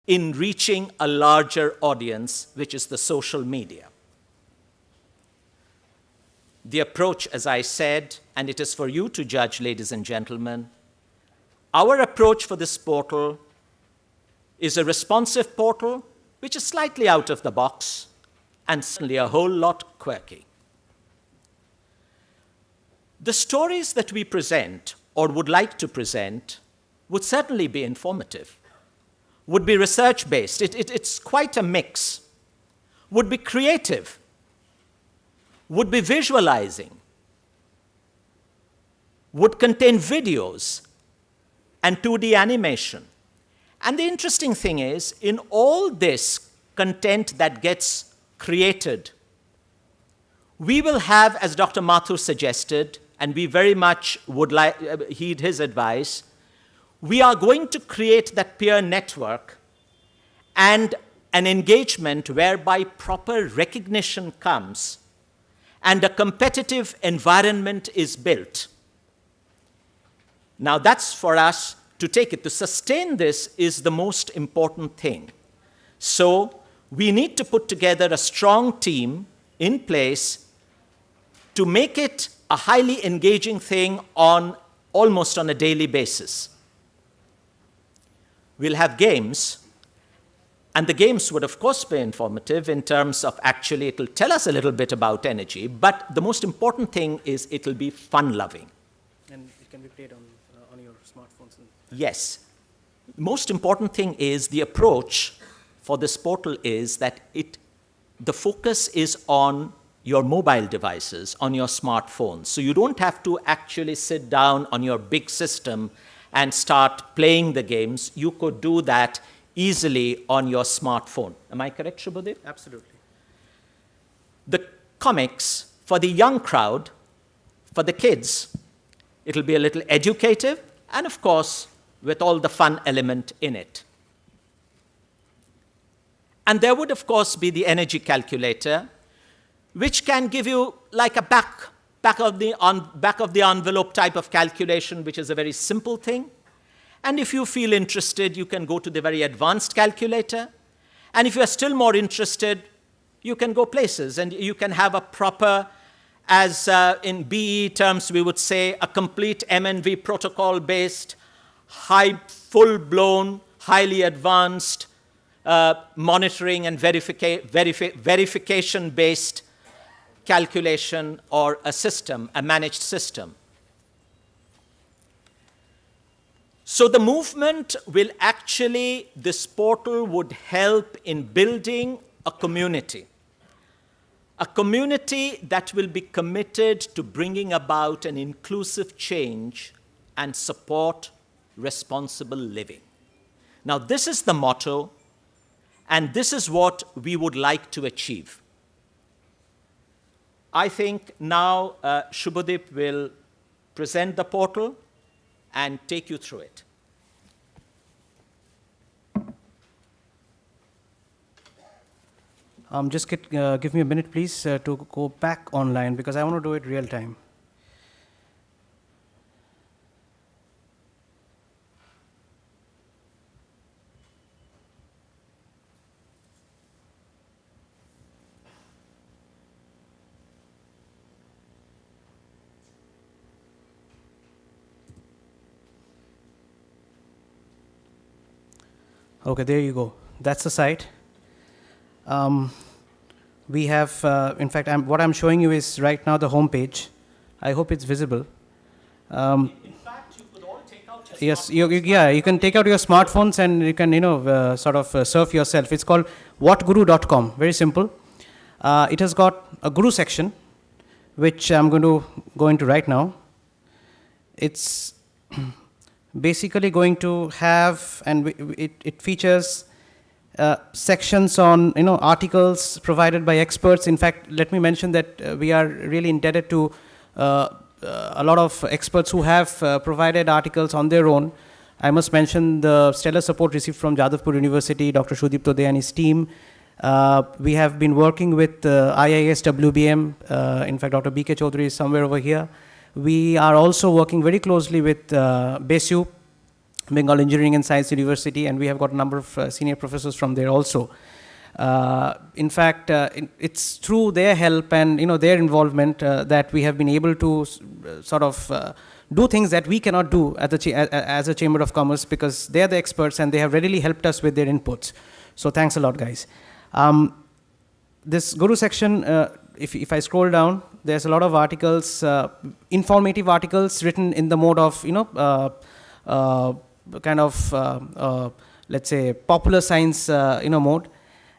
in reaching a larger audience, which is the social media. The approach, as I said, and it is for you to judge, ladies and gentlemen, our approach for this portal is a responsive portal, which is slightly out of the box, and certainly a whole lot quirky. The stories that we present, or would like to present, would certainly be informative, would be research-based. It's quite a mix, would be creative, would be visualizing, would contain videos and 2D animation. And the interesting thing is, in all this content that gets created, we will have, as Dr. Mathur suggested, and we very much would heed his advice, we are going to create that peer network and an engagement whereby proper recognition comes and a competitive environment is built. Now that's for us to take it. To sustain this is the most important thing. So we need to put together a strong team in place to make it a highly engaging thing almost on a daily basis. We'll have games, and the games would of course be informative in terms of actually it'll tell us a little bit about energy, but the most important thing is it'll be fun-loving. And it can be played on your smartphones. Yes. Most important thing is the approach for this portal is that the focus is on your mobile devices, on your smartphones. So you don't have to actually sit down on your big system and start playing the games. You could do that easily on your smartphone. Am I correct, Shubhadev? Absolutely. The comics, for the young crowd, for the kids, it'll be a little educative, and of course, with all the fun element in it. And there would, of course, be the energy calculator, which can give you like a back of the envelope type of calculation, which is a very simple thing. And if you feel interested, you can go to the very advanced calculator. And if you are still more interested, you can go places and you can have a proper, as in BE terms we would say, a complete MNV protocol-based, full-blown, highly advanced monitoring and verification-based calculation or a system, a managed system. So the movement will actually, this portal would help in building a community that will be committed to bringing about an inclusive change and support responsible living. Now this is the motto, and this is what we would like to achieve. I think now Shubhadeep will present the portal and take you through it. Just give me a minute, please, to go back online, because I want to do it real time. Okay, there you go. That's the site. We have, in fact, what I'm showing you is right now the home page. I hope it's visible. In fact, you could all take out your yes, you can take out your smartphones and you can, sort of surf yourself. It's called Wattguru.com. Very simple. It has got a Guru section, which I'm going to go into right now. It's basically going to have, and it features sections on articles provided by experts. In fact, let me mention that we are really indebted to a lot of experts who have provided articles on their own. I must mention the stellar support received from Jadavpur University, Dr. Shudip Tode and his team. We have been working with IIS WBM. In fact, Dr. BK Chaudhary is somewhere over here. We are also working very closely with BASU, Bengal Engineering and Science University, and we have got a number of senior professors from there also. In fact, it's through their help and their involvement that we have been able to sort of do things that we cannot do at the as a Chamber of Commerce, because they are the experts and they have readily helped us with their inputs. So thanks a lot, guys. This Guru section, if I scroll down, there's a lot of articles, informative articles written in the mode of let's say popular science mode.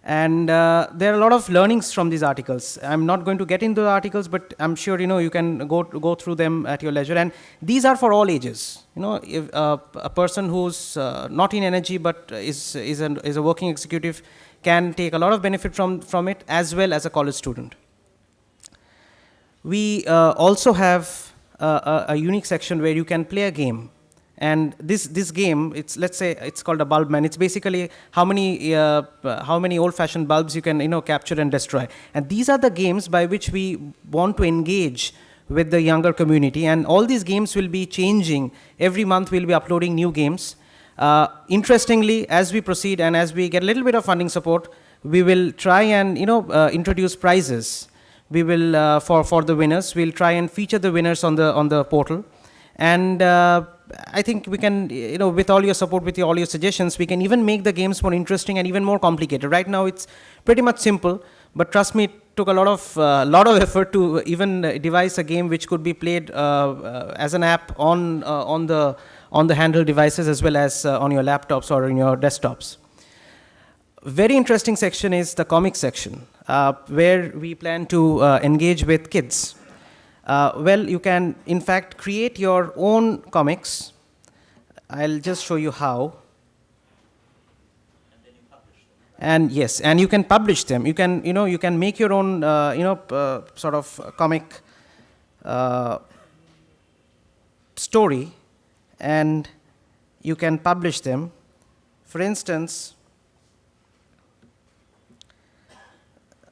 And there are a lot of learnings from these articles. I'm not going to get into the articles, but I'm sure you can go through them at your leisure. And these are for all ages. If a person who's not in energy but is a working executive can take a lot of benefit from it, as well as a college student. We also have a unique section where you can play a game. And this game, let's say it's called a bulb man. It's basically how many old-fashioned bulbs you can capture and destroy. And these are the games by which we want to engage with the younger community. And all these games will be changing. Every month we'll be uploading new games. Interestingly, as we proceed and as we get a little bit of funding support, we will try and introduce prizes. We will for the winners. We'll try and feature the winners on the portal. And I think we can, with all your support, with all your suggestions, we can even make the games more interesting and even more complicated. Right now, it's pretty much simple, but trust me, it took a lot of effort to even devise a game which could be played as an app on the handheld devices, as well as on your laptops or in your desktops. Very interesting section is the comic section, where we plan to engage with kids. Well, you can, in fact, create your own comics. I'll just show you how. And then you publish them. And yes, and you can publish them. You can, you can make your own, sort of comic story, and you can publish them. For instance,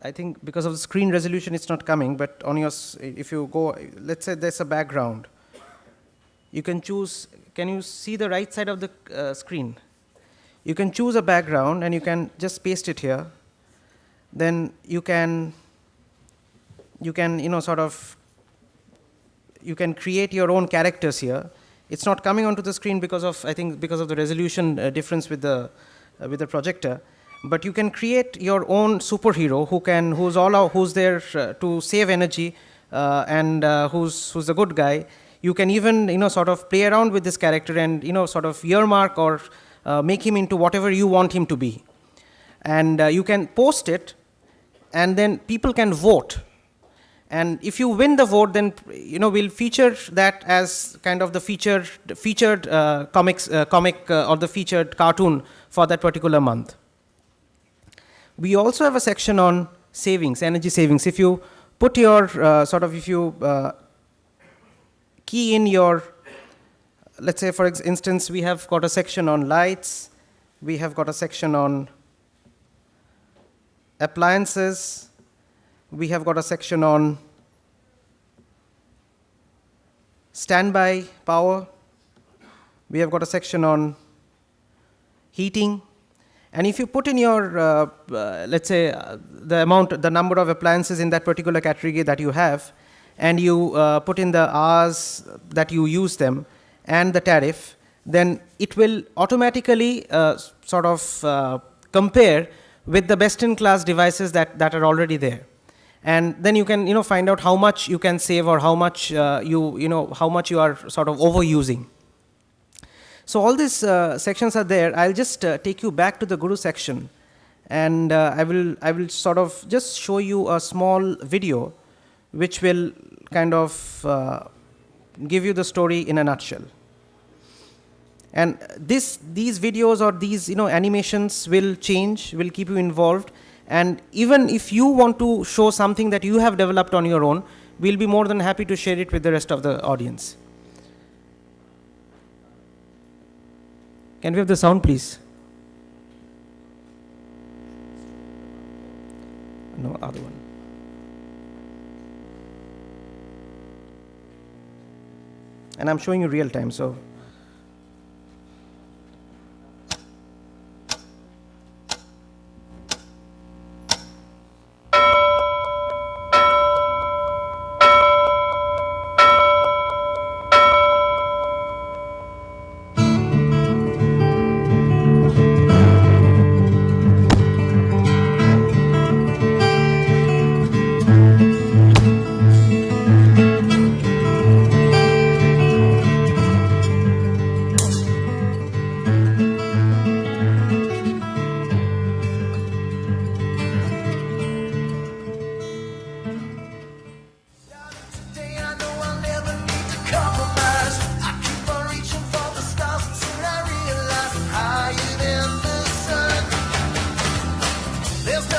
I think because of the screen resolution, it's not coming, but on your, if you go, let's say there's a background. You can choose, can you see the right side of the screen? You can choose a background and you can just paste it here. Then you can sort of, you can create your own characters here. It's not coming onto the screen because of, I think, because of the resolution difference with the projector. But you can create your own superhero who's there to save energy and who's the good guy. You can even sort of play around with this character and sort of earmark or make him into whatever you want him to be. And you can post it, and then people can vote. And if you win the vote, then we'll feature that as kind of the featured comic or the featured cartoon for that particular month. We also have a section on savings, energy savings. If you put your key in your, let's say for instance, we have got a section on lights, we have got a section on appliances, we have got a section on standby power, we have got a section on heating. And if you put in your, let's say, the number of appliances in that particular category that you have, and you put in the hours that you use them and the tariff, then it will automatically sort of compare with the best-in-class devices that are already there. And then you can find out how much you can save or how much how much you are sort of overusing. So all these sections are there. I'll just take you back to the Guru section, and I will sort of just show you a small video which will kind of give you the story in a nutshell. And these videos or these animations will change, will keep you involved. And even if you want to show something that you have developed on your own, we'll be more than happy to share it with the rest of the audience. Can we have the sound, please? No, other one. And I'm showing you real time, so.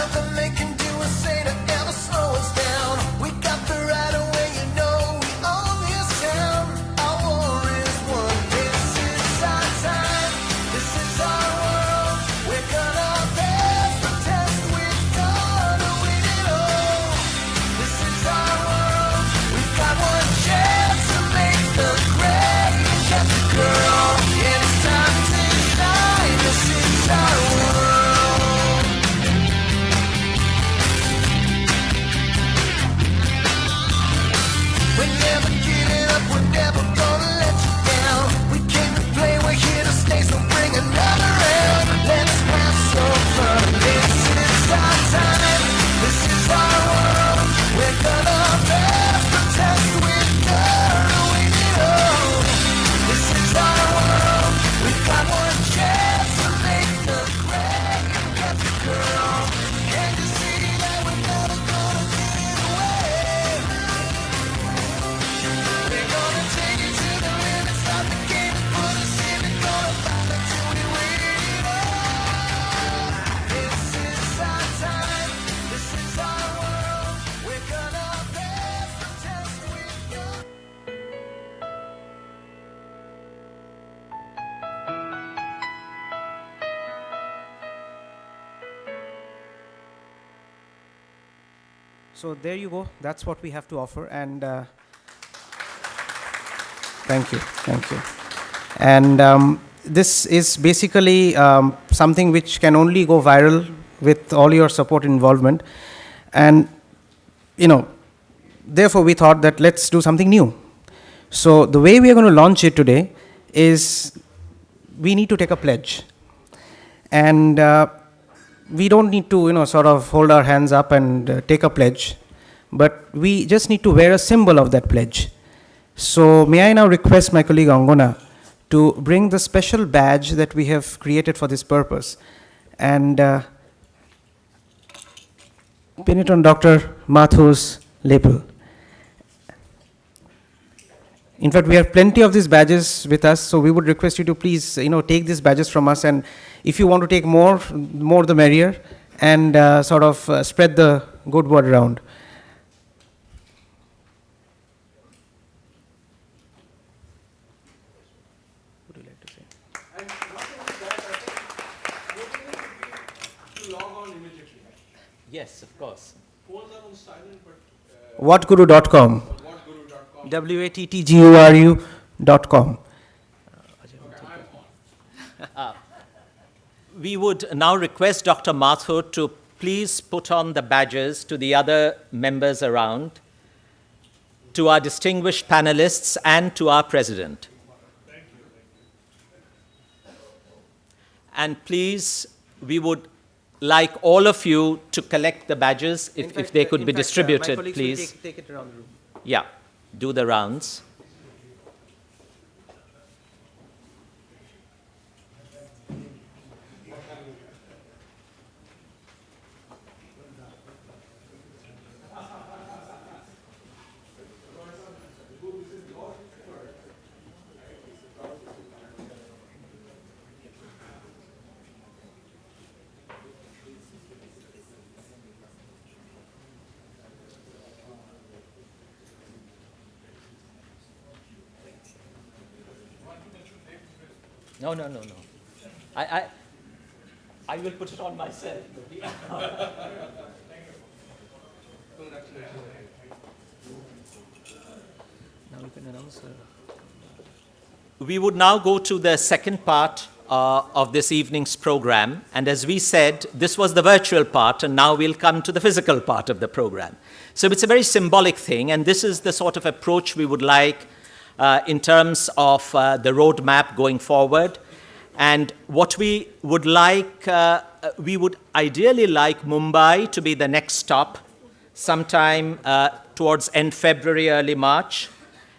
nothing they can do or say to ever slow us down. We got the right of way, you know we own this town. Our war is won. This is our time. This is our world. We're gonna pass the test. We're gonna win it all. This is our world. We've got one chance to make the grade and get the girl. Yeah, it's time to shine. This is our world. We're never giving up, we're never gonna let you down. We came to play, we're here to stay, so bring another round. Let's have some fun. This is our time, this is our world. We're gonna pass the test, we're gonna win it all. This is our world, we've got one chance to make the grade and get the girl. Can't you see that we're never gonna give it away? We're gonna take it to the limit, stop the game and put us in. We're gonna fight until we win it all. This is our time, this is our world. We're gonna pass the test, we're gonna. So there you go. That's what we have to offer. And thank you. Thank you. And this is basically something which can only go viral with all your support and involvement. And, therefore we thought that let's do something new. So the way we are going to launch it today is we need to take a pledge. And we don't need to, sort of hold our hands up and take a pledge, but we just need to wear a symbol of that pledge. So may I now request my colleague Angona to bring the special badge that we have created for this purpose and pin it on Dr. Mathur's lapel. In fact, we have plenty of these badges with us, so we would request you to please, take these badges from us, and if you want to take more the merrier, and sort of spread the good word around. What would you like to say? And not only that, I think to log on immediately. Yes, of course. Phones are on silent, but Wattguru.com. wattguru.com. Wattguru.com. We would now request Dr. Mathur to please put on the badges to the other members around, to our distinguished panelists, and to our president. And please, we would like all of you to collect the badges, if they could be distributed, my colleagues please. will take it around the room. Yeah, do the rounds. No. I will put it on myself. Now we can announce. We would now go to the second part of this evening's program. And as we said, this was the virtual part, and now we'll come to the physical part of the program. So it's a very symbolic thing, and this is the sort of approach we would like in terms of the roadmap going forward. And what we would like, we would ideally like Mumbai to be the next stop, sometime towards end February, early March.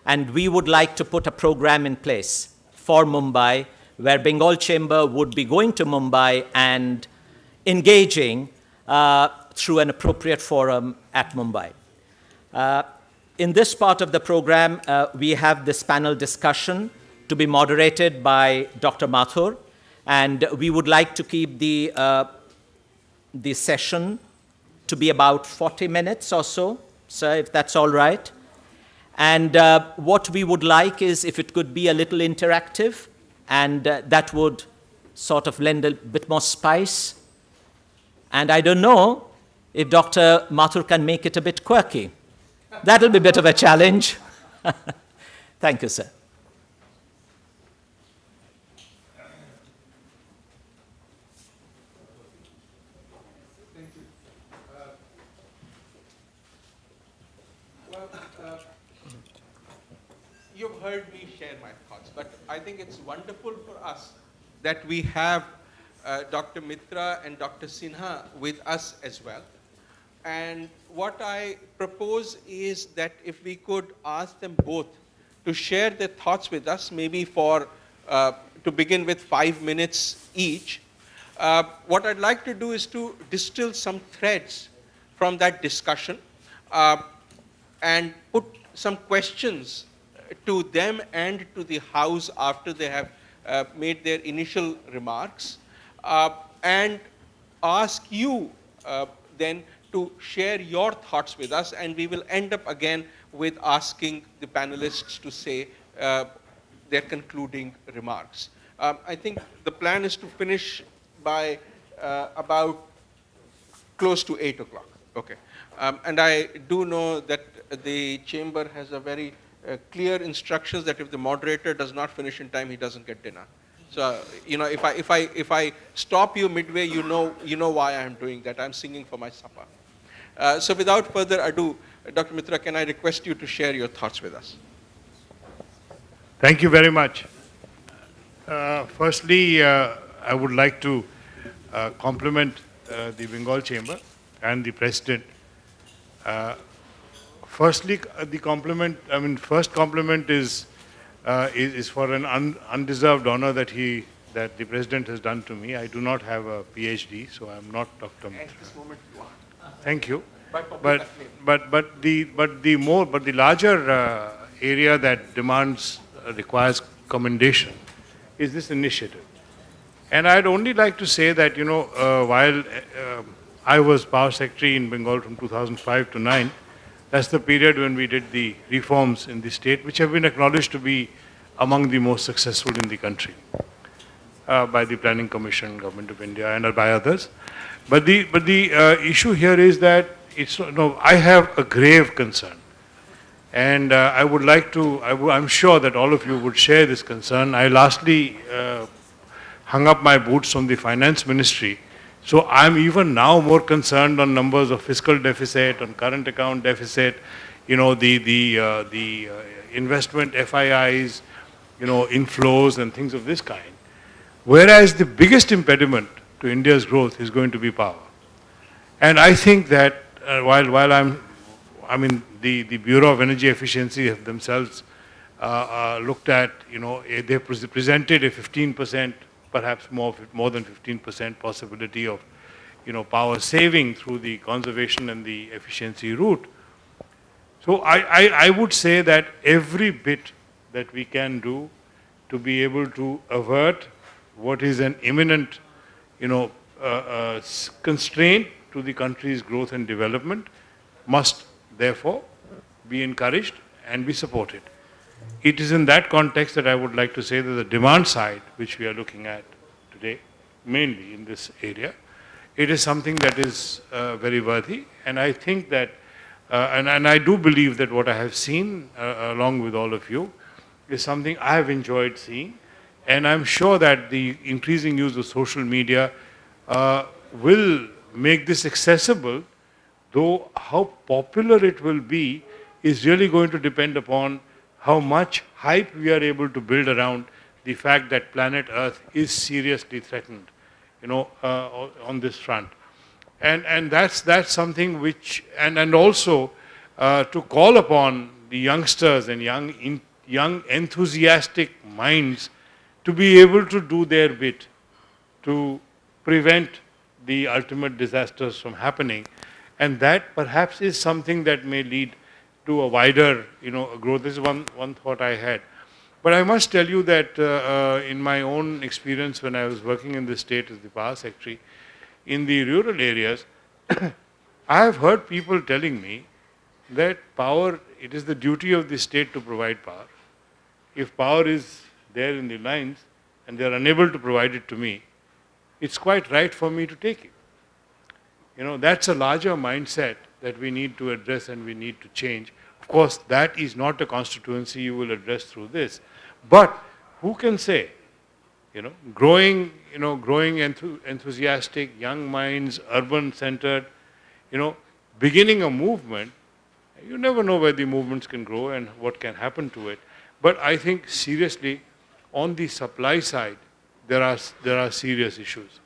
And we would like to put a program in place for Mumbai, where Bengal Chamber would be going to Mumbai and engaging through an appropriate forum at Mumbai. In this part of the program, we have this panel discussion to be moderated by Dr. Mathur, and we would like to keep the session to be about 40 minutes or so, sir, if that's all right. And what we would like is if it could be a little interactive, and that would sort of lend a bit more spice. And I don't know if Dr. Mathur can make it a bit quirky. That'll be a bit of a challenge. Thank you, sir. You've heard me share my thoughts, but I think it's wonderful for us that we have Dr. Mitra and Dr. Sinha with us as well. And what I propose is that if we could ask them both to share their thoughts with us, maybe for, to begin with 5 minutes each. What I'd like to do is to distill some threads from that discussion and put some questions to them and to the House after they have made their initial remarks, and ask you then to share your thoughts with us, and we will end up again with asking the panelists to say their concluding remarks. I think the plan is to finish by about close to 8 o'clock. Okay. And I do know that the chamber has a very clear instructions that if the moderator does not finish in time, he doesn't get dinner. So, you know, if I stop you midway, you know why I'm doing that. I'm singing for my supper. So without further ado, Dr. Mitra, can I request you to share your thoughts with us? Thank you very much. Firstly, I would like to compliment the Bengal Chamber and the President. Firstly, the compliment, first compliment is for an undeserved honor that the President has done to me. I do not have a PhD, so I'm not Dr. Mitra. At this moment you are. Thank you. But the larger area that requires commendation is this initiative. And I'd only like to say that, you know, while I was Power Secretary in Bengal from 2005 to 9, that's the period when we did the reforms in the state, which have been acknowledged to be among the most successful in the country by the Planning Commission, Government of India, and by others. But the issue here is that I have a grave concern, and I would like to. I'm sure that all of you would share this concern. I lastly hung up my boots from the Finance Ministry. So I'm even now more concerned on numbers of fiscal deficit, on current account deficit, you know, the investment FIIs, you know, inflows and things of this kind. Whereas the biggest impediment to India's growth is going to be power. And I think that while the Bureau of Energy Efficiency have themselves looked at, you know, they presented a 15%, perhaps more than 15% possibility of, you know, power saving through the conservation and the efficiency route. So I would say that every bit that we can do to be able to avert what is an imminent, you know, constraint to the country's growth and development must therefore be encouraged and be supported. It is in that context that I would like to say that the demand side, which we are looking at today, mainly in this area, it is something that is very worthy. And I think that, and I do believe that what I have seen along with all of you is something I have enjoyed seeing. And I'm sure that the increasing use of social media will make this accessible, though how popular it will be is really going to depend upon how much hype we are able to build around the fact that planet Earth is seriously threatened, you know, on this front. And that's something which, and also to call upon the youngsters and young enthusiastic minds to be able to do their bit to prevent the ultimate disasters from happening. And that perhaps is something that may lead to a wider, you know, growth. This is one thought I had. But I must tell you that in my own experience when I was working in the state as the Power Secretary, in the rural areas, I have heard people telling me that power, it is the duty of the state to provide power. If power is there in the lines and they are unable to provide it to me, it's quite right for me to take it. You know, that's a larger mindset that we need to address and we need to change. Of course, that is not a constituency you will address through this. But who can say, growing enthusiastic, young minds, urban-centered, beginning a movement, you never know where the movements can grow and what can happen to it. But I think seriously, on the supply side, there are serious issues.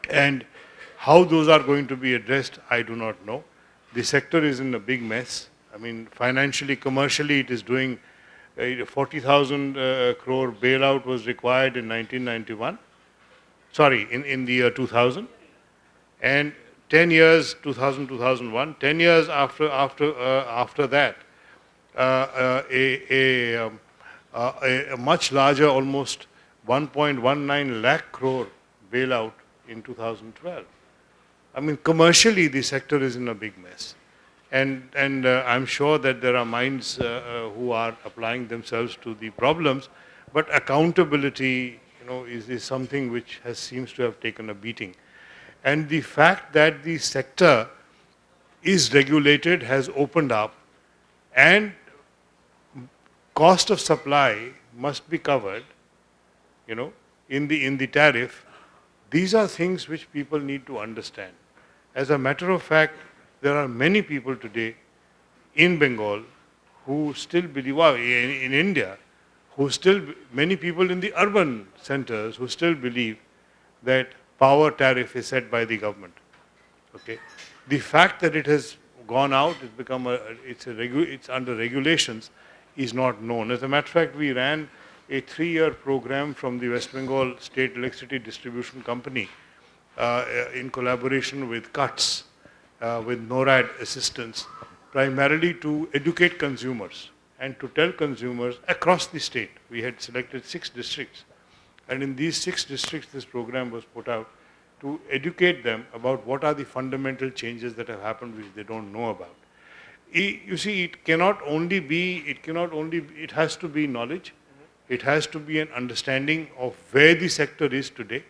And how those are going to be addressed, I do not know. The sector is in a big mess. I mean, financially, commercially, it is doing 40,000 crore bailout was required in 1991. Sorry, in the year 2000. And 10 years, 2000, 2001, 10 years after that, a much larger, almost 1.19 lakh crore bailout in 2012. I mean, commercially, the sector is in a big mess. And I'm sure that there are minds who are applying themselves to the problems, but accountability, is something which seems to have taken a beating. And the fact that the sector is regulated has opened up, and cost of supply must be covered, in the tariff. These are things which people need to understand. As a matter of fact, there are many people today in Bengal who still believe, well, in India, many people in the urban centers who still believe that power tariff is set by the government. Okay, the fact that it has gone out, it's under regulations, is not known. As a matter of fact, we ran a 3-year program from the West Bengal State Electricity Distribution Company in collaboration with CUTS, with NORAD assistance, primarily to educate consumers and to tell consumers across the state. We had selected 6 districts, and in these 6 districts this program was put out to educate them about what are the fundamental changes that have happened which they don't know about. You see, it has to be knowledge, it has to be an understanding of where the sector is today,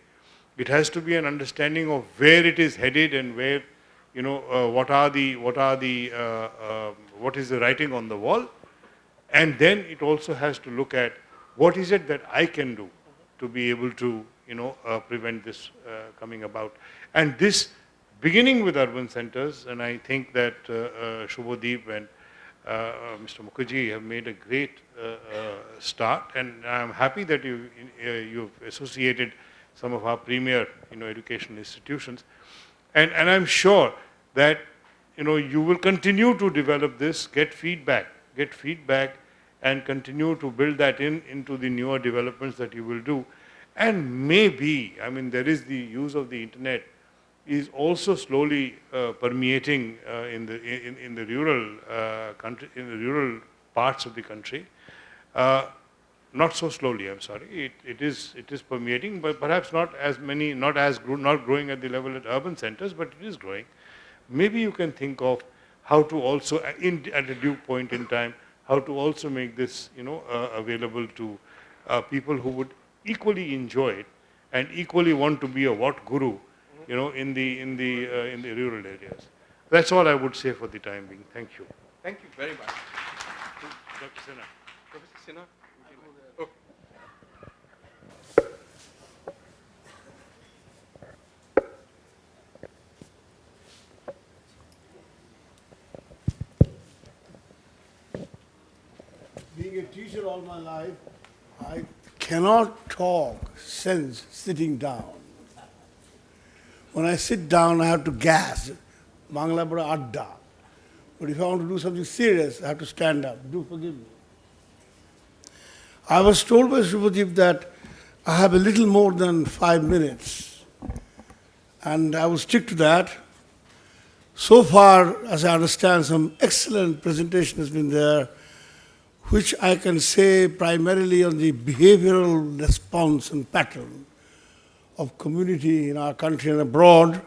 it has to be an understanding of where it is headed and where, what is the writing on the wall, and then it also has to look at what is it that I can do to be able to, prevent this coming about. And this, beginning with urban centers, and I think that Shubhadeep and Mr. Mukherjee have made a great start, and I'm happy that you've associated some of our premier, educational institutions, and I'm sure that, you will continue to develop this, get feedback, and continue to build that into the newer developments that you will do. And maybe, there is the use of the internet is also slowly permeating in the rural country, in the rural parts of the country. Not so slowly, I'm sorry. It is permeating, but perhaps not growing at the level at urban centers, but it is growing. Maybe you can think of how to also, at a due point in time, how to also make this, available to people who would equally enjoy it and equally want to be a Wattguru, in the rural areas. That's all I would say for the time being. Thank you. Thank you very much. Dr. Sinha. Professor Sinha? Okay. Being a teacher all my life, I cannot talk sense sitting down. When I sit down, I have to gas. Bangla bada adda. But if I want to do something serious, I have to stand up. Do forgive me. I was told by Shubhadeep that I have a little more than 5 minutes. And I will stick to that. So far, as I understand, some excellent presentation has been there, which I can say primarily on the behavioral response and pattern of community in our country and abroad,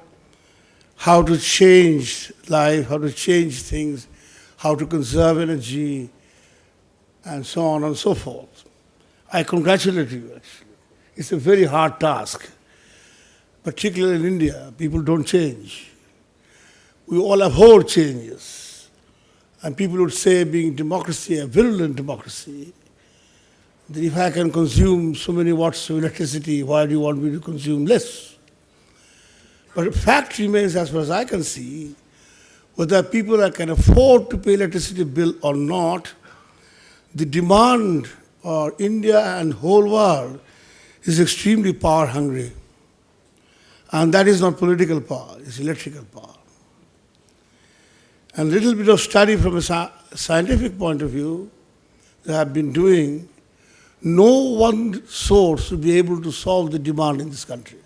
how to change life, how to change things, how to conserve energy, and so on and so forth. I congratulate you, actually. It's a very hard task. Particularly in India, people don't change. We all abhor changes. And people would say, being democracy, a virulent democracy, that if I can consume so many watts of electricity, why do you want me to consume less? But the fact remains, as far as I can see, whether people can afford to pay electricity bill or not, the demand for India and whole world is extremely power hungry. And that is not political power, it's electrical power. And a little bit of study from a scientific point of view that I've been doing, no one source will be able to solve the demand in this country.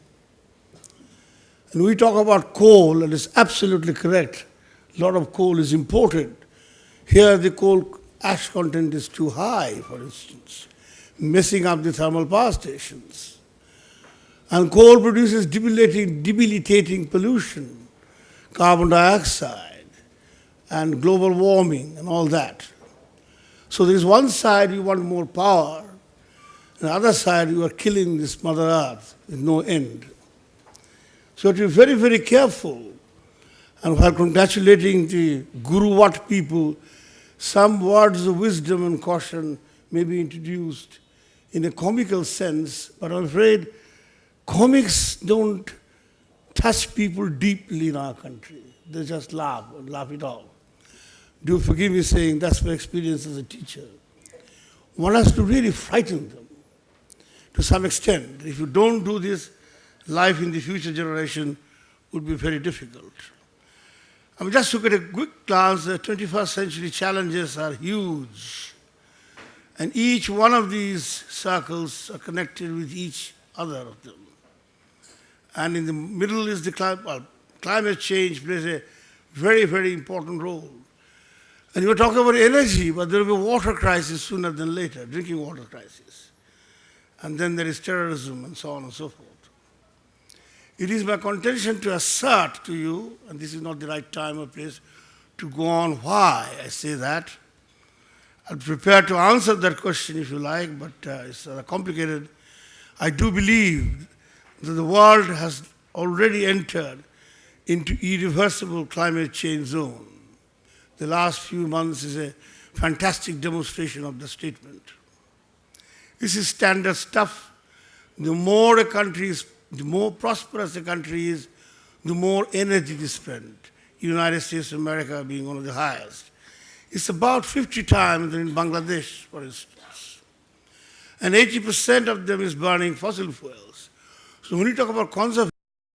And we talk about coal, and it's absolutely correct. A lot of coal is imported. Here the coal ash content is too high, for instance, messing up the thermal power stations. And coal produces debilitating pollution, carbon dioxide, and global warming, and all that. So there is one side you want more power, and the other side you are killing this Mother Earth with no end. So to be very, very careful. And while congratulating the Guru Watt people, some words of wisdom and caution may be introduced in a comical sense, but I'm afraid comics don't touch people deeply in our country. They just laugh and laugh it off. Do forgive me saying that's my experience as a teacher. One has to really frighten them to some extent. If you don't do this, life in the future generation would be very difficult. I mean, just look at a quick glance, the 21st century challenges are huge. And each one of these circles are connected with each other of them. And in the middle is the climate change plays a very, very important role. And you were talking about energy, but there will be a water crisis sooner than later, drinking water crisis. And then there is terrorism and so on and so forth. It is my contention to assert to you, and this is not the right time or place to go on why I say that. I'm prepared to answer that question if you like, but it's complicated. I do believe that the world has already entered into irreversible climate change zone. The last few months is a fantastic demonstration of the statement. This is standard stuff. The more a country is, the more prosperous a country is, the more energy is spent. United States of America being one of the highest. It's about 50 times than in Bangladesh, for instance. And 80% of them is burning fossil fuels. So when you talk about conservation,